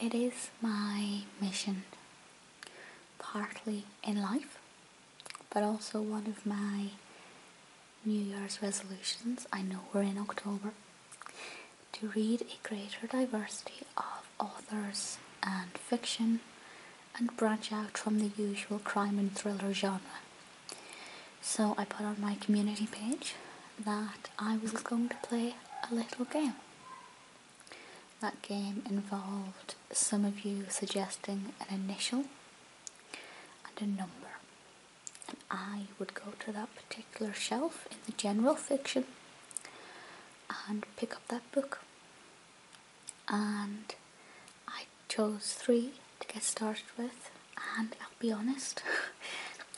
it is my mission, partly in life, but also one of my New Year's resolutions. I know we're in October, to read a greater diversity of authors and fiction and branch out from the usual crime and thriller genre. So I put on my community page that I was going to play a little game. That game involved some of you suggesting an initial and a number, and I would go to that particular shelf in the general fiction and pick up that book. And I chose 3 to get started with, and I'll be honest,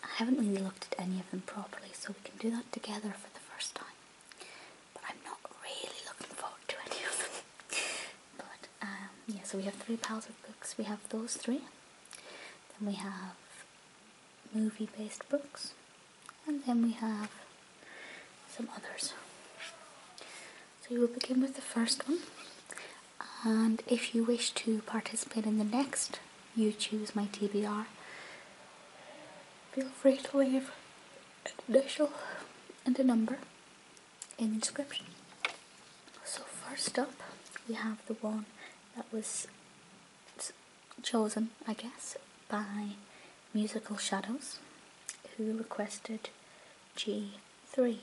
I haven't really looked at any of them properly, so we can do that together for the first time. But I'm not really looking forward to any of them. But yeah, so we have 3 piles of books. We have those 3. Then we have movie-based books, and then we have some others. So we will begin with the first one, and if you wish to participate in the next You Choose My TBR, feel free to leave an initial and a number in the description. So first up, we have the one that was chosen, I guess, by Musical Shadows, who requested G3.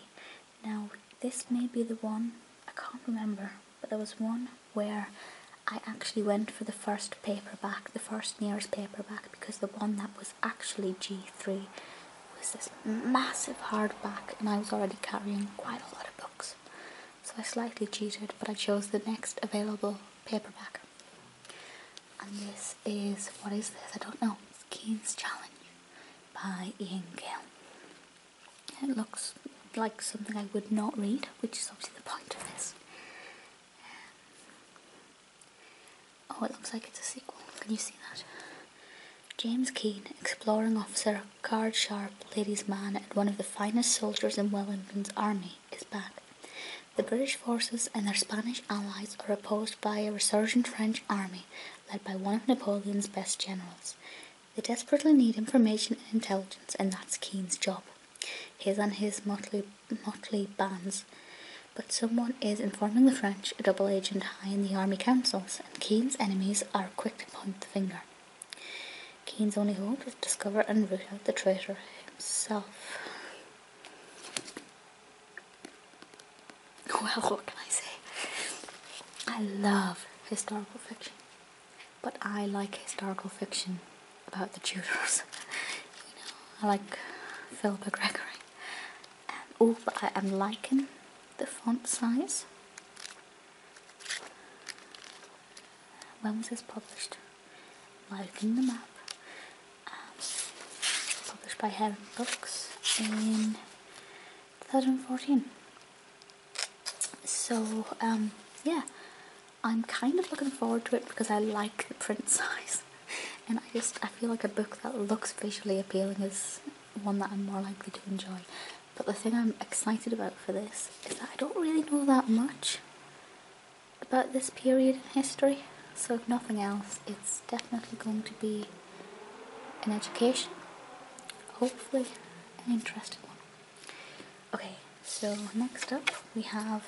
Now, this may be the one, I can't remember, but there was one where I actually went for the first paperback, the first nearest paperback, because the one that was actually G3 was this massive hardback, and I was already carrying quite a lot of books. So I slightly cheated, but I chose the next available paperback. And this is, what is this? I don't know. It's Keane's Challenge by Iain Gale. It looks like something I would not read, which is obviously the point of this. Oh, it looks like it's a sequel. Can you see that? James Keane, exploring officer, card-sharp ladies' man, and one of the finest soldiers in Wellington's army, is back. The British forces and their Spanish allies are opposed by a resurgent French army led by one of Napoleon's best generals. They desperately need information and intelligence, and that's Keane's job. His and his motley bands. But someone is informing the French, a double agent high in the army councils, and Keane's enemies are quick to point the finger. Keane's only hope is to discover and root out the traitor himself. Well, what can I say? I love historical fiction, but I like historical fiction about the Tudors. I like Phil McRery. Oh, but I am liking the font size. When was this published? Liking the map. Published by Heron Books in 2014. So, yeah, I'm kind of looking forward to it because I like the print size. And I feel like a book that looks visually appealing is one that I'm more likely to enjoy. But the thing I'm excited about for this is that I don't really know that much about this period in history. So if nothing else, it's definitely going to be an education. Hopefully an interesting one. Okay, so next up we have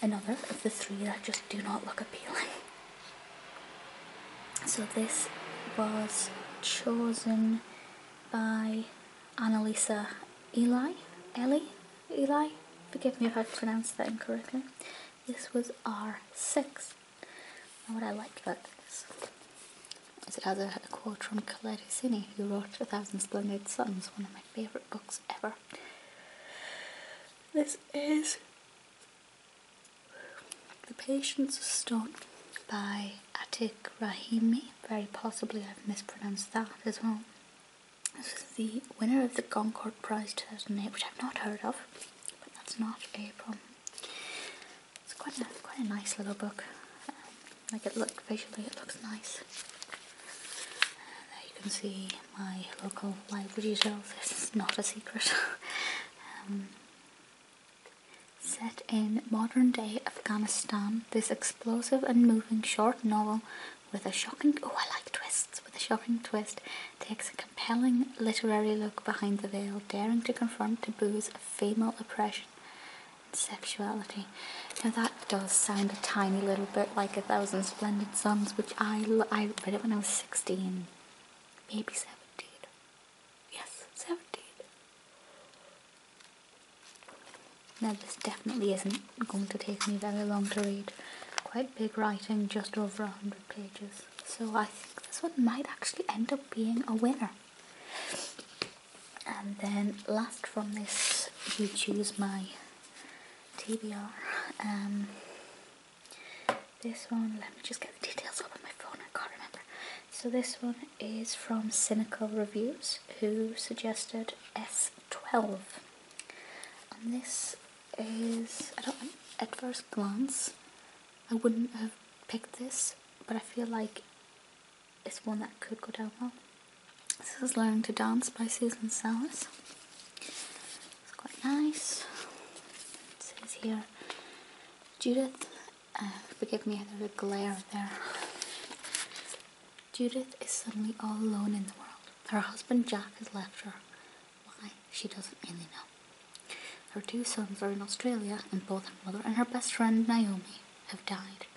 another of the 3 that just do not look appealing. So this was chosen by Annalisa Eli, forgive me if I pronounced that incorrectly. This was R6. Now what I like about this is it has a quote from Colette Cini, who wrote 1,000 Splendid Suns, one of my favourite books ever. This is The Patience Stone by Atio Rahmi. Very possibly I've mispronounced that as well. This is the winner of the Goncourt Prize 2008, which I've not heard of, but that's not a problem. It's quite a nice little book. Visually it looks nice. There you can see my local library details. This is not a secret. Set in modern-day Afghanistan, this explosive and moving short novel with a shocking... oh, I like twists! With a shocking twist, takes a compelling literary look behind the veil, daring to confront taboos of female oppression and sexuality. Now that does sound a tiny little bit like A Thousand Splendid Suns, which I read it when I was 16, maybe 17. Yes, 17. Now this definitely isn't going to take me very long to read. Quite big writing, just over 100 pages. So I think this one might actually end up being a winner. And then last from this, You Choose My TBR. This one, let me just get the details up on my phone, I can't remember. So this one is from Cynical Reviews, who suggested S12. And this is, at first glance, I wouldn't have picked this, but I feel like it's one that could go down well. This is Learning to Dance by Susan Sallis. It's quite nice. It says here, Judith, forgive me, there's a glare there. Judith is suddenly all alone in the world. Her husband Jack has left her. Why? She doesn't really know. Her two sons are in Australia, and both her mother and her best friend Naomi have died.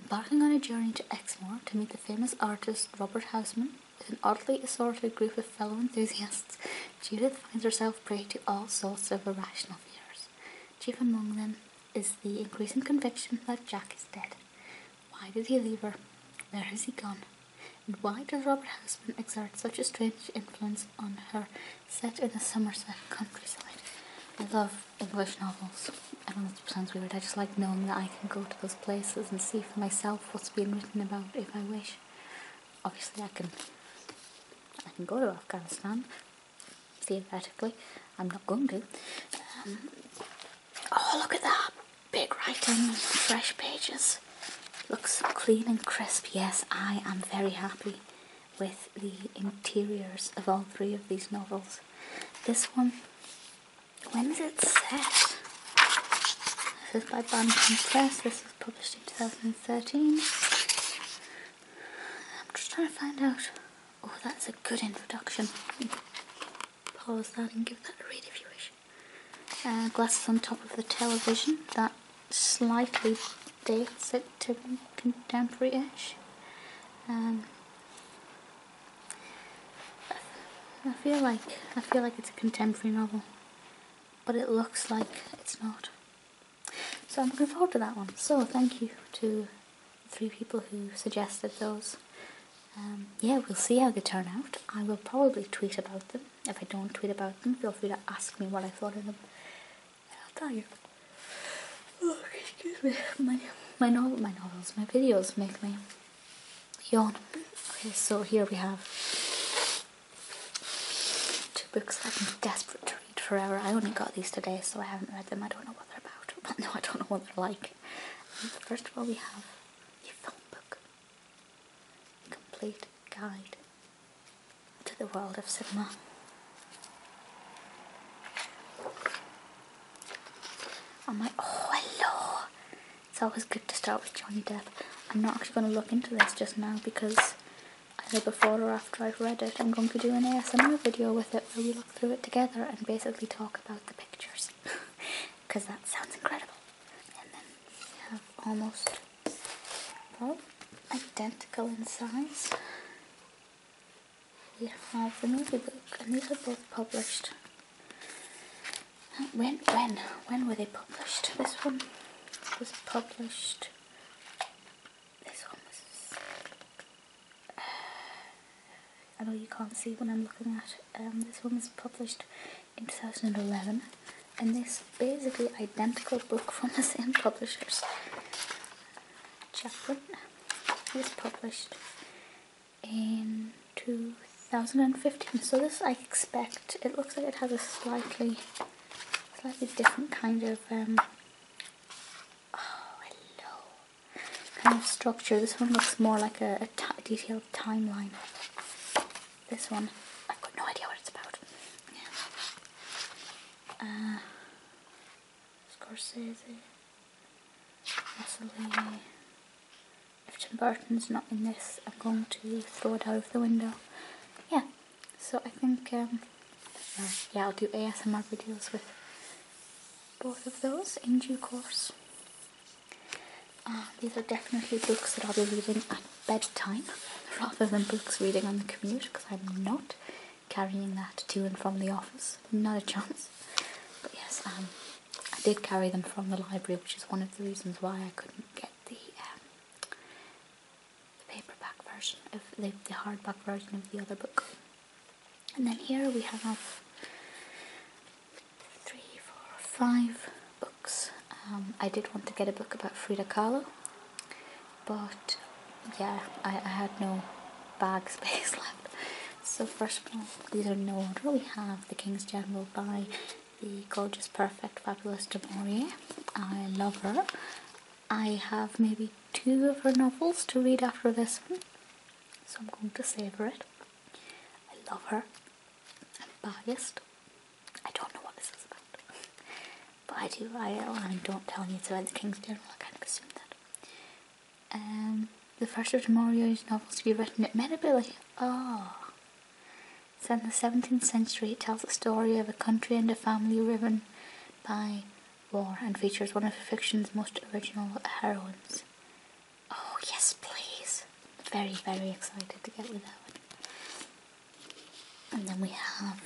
Embarking on a journey to Exmoor to meet the famous artist Robert Houseman, with an oddly assorted group of fellow enthusiasts, Judith finds herself prey to all sorts of irrational fears. Chief among them is the increasing conviction that Jack is dead. Why did he leave her? Where has he gone? And why does Robert Houseman exert such a strange influence on her, set in the Somerset countryside? I love English novels. I don't know if it sounds weird, I just like knowing that I can go to those places and see for myself what's being written about if I wish. Obviously I can go to Afghanistan, theoretically. I'm not going to. Oh, look at that! Big writing, fresh pages. Looks clean and crisp. Yes, I am very happy with the interiors of all three of these novels. This one, when is it set? This is by Dunphy Press. This was published in 2013. I'm just trying to find out. Oh, that's a good introduction. Pause that and give that a read if you wish. Glasses on top of the television. That slightly dates it to contemporary-ish. I feel like it's a contemporary novel, but it looks like it's not. So I'm looking forward to that one. So thank you to the three people who suggested those. Yeah, we'll see how they turn out. I will probably tweet about them. If I don't tweet about them, feel free to ask me what I thought of them. I'll tell you. Oh, excuse me. My novels, my videos make me yawn. Okay, so here we have two books I've been desperate to read forever. I only got these today, so I haven't read them. I don't know what they're about. Well, no, I don't know what they're like. First of all, we have the film book. Complete guide to the world of cinema. Oh, hello! It's always good to start with Johnny Depp. I'm not actually going to look into this just now because either before or after I've read it, I'm going to do an ASMR video with it where we look through it together and basically talk about the pictures. Because that sounds incredible. And then we have almost, well, identical in size. We have the movie book, and these are both published. When were they published? This one was published. This one was. I know you can't see what I'm looking at. This one was published in 2011, and this basically identical book from the same publishers. Chaplin was published in 2015. So this, I expect, it looks like it has a slightly different kind of kind of structure. This one looks more like a detailed timeline. This one, I've got no idea what it's about. Yeah. Of course, Scorsese, Lee. If Tim Burton's not in this, I'm going to throw it out of the window. Yeah, so I think, yeah, I'll do ASMR videos with both of those in due course. These are definitely books that I'll be reading at bedtime rather than books reading on the commute, because I'm not carrying that to and from the office. Not a chance. But yes, I did carry them from the library, which is one of the reasons why I couldn't get the paperback version of the hardback version of the other book. And then here we have 3, 4, 5 books. I did want to get a book about Frida Kahlo, but yeah, I had no bag space left. So first of all, these are in order. We have The King's General by the gorgeous, perfect, fabulous Maurier. I love her. I have maybe 2 of her novels to read after this one, so I'm going to savour it. I love her. I'm biased. I don't know what this is about. But I do. I don't tell you it's about the King's General. I kind of assumed that. The first of Maurier's novels to be written at Medibili. Oh. Set in the 17th century, it tells the story of a country and a family riven by war and features one of fiction's most original heroines. Oh, yes, please. Very, very excited to get with that one. And then we have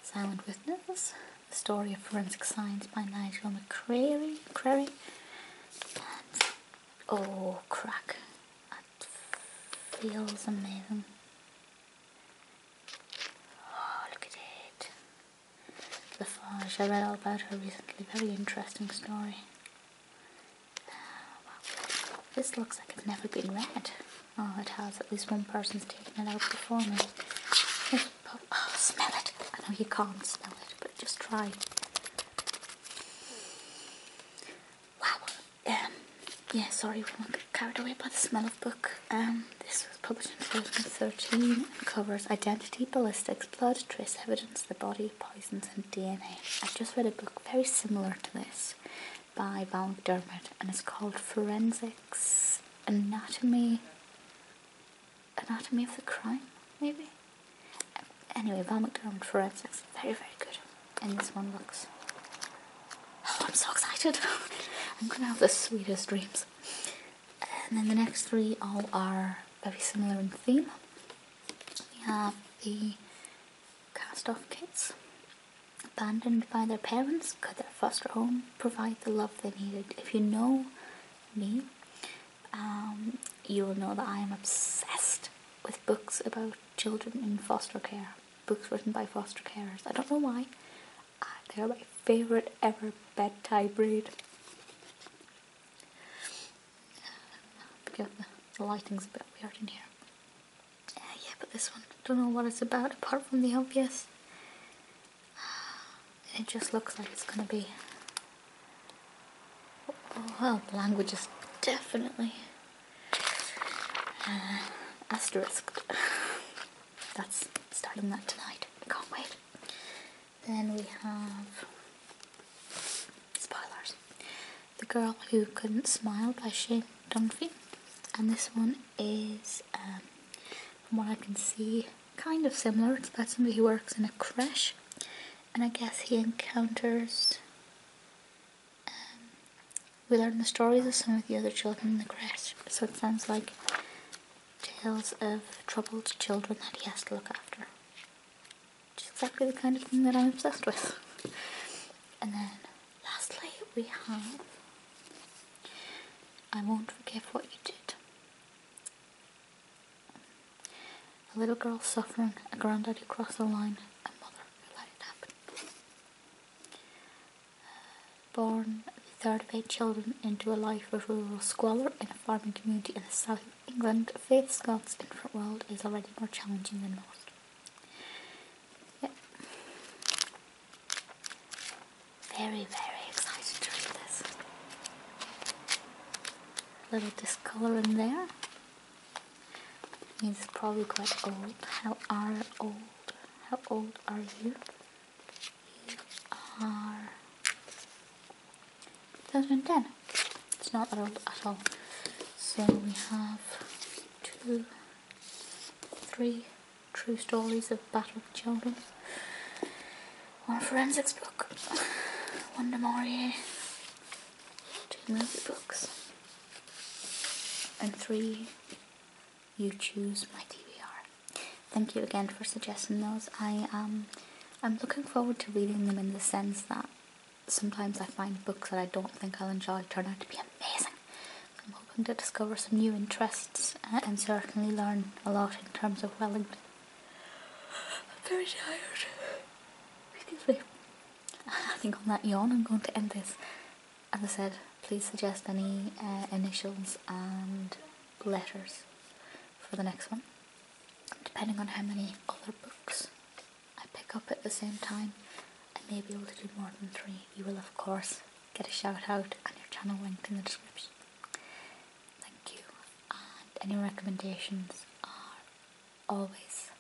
Silent Witness, the story of forensic science by Nigel McRery. And, oh, crack. That feels amazing. Lafarge, I read all about her recently. Very interesting story. Wow. This looks like it's never been read. Oh, it has. At least one person's taken it out before me. Oh, smell it. I know you can't smell it, but just try. Wow. Yeah, sorry, we won't get carried away by the smell of book. This was published in 2013 and covers identity, ballistics, blood, trace evidence, the body, poisons and DNA. I just read a book very similar to this by Val McDermid, and it's called Forensics Anatomy of the Crime, maybe? Anyway, Val McDermid Forensics, very, very good. And this one looks... Oh, I'm so excited! I'm going to have the sweetest dreams. And then the next 3 all are very similar in theme. We have the cast-off kids, abandoned by their parents. Could their foster home provide the love they needed? If you know me, you will know that I am obsessed with books about children in foster care. Books written by foster carers. I don't know why. They're my favourite ever bedtime read. The lighting's a bit weird in here. Yeah, but this one, I don't know what it's about apart from the obvious. It just looks like it's going to be... Oh, well, the language is definitely asterisked. That's starting that tonight. I can't wait. Then we have... Spoilers. The Girl Who Couldn't Smile by Shane Dunphy. And this one is, from what I can see, kind of similar. It's about somebody who works in a creche, and I guess he encounters... we learn the stories of some of the other children in the creche, so it sounds like tales of troubled children that he has to look after. Which is exactly the kind of thing that I'm obsessed with. And then, lastly, we have I Won't Forgive What You Did. A little girl suffering, a granddad who crossed the line, a mother who let it happen. Born the third of 8 children into a life of rural squalor in a farming community in the south of England, Faith Scott's infant world is already more challenging than most. Yep. Very, very excited to read this. A little discolour in there. Means it's probably quite old. How old are you? You are 2010. It's not that old at all. So we have 2, 3 true stories of Battle of the Children, 1 forensics book, 1 to Maurier, 2 movie books, and 3 You Choose My TBR. Thank you again for suggesting those. I'm looking forward to reading them in the sense that sometimes I find books that I don't think I'll enjoy turn out to be amazing. I'm hoping to discover some new interests and certainly learn a lot in terms of Wellington. I'm very tired. Excuse me. I think on that yawn I'm going to end this. As I said, please suggest any initials and letters for the next one. Depending on how many other books I pick up at the same time, I may be able to do more than 3. You will of course get a shout out and your channel linked in the description. Thank you, and any recommendations are always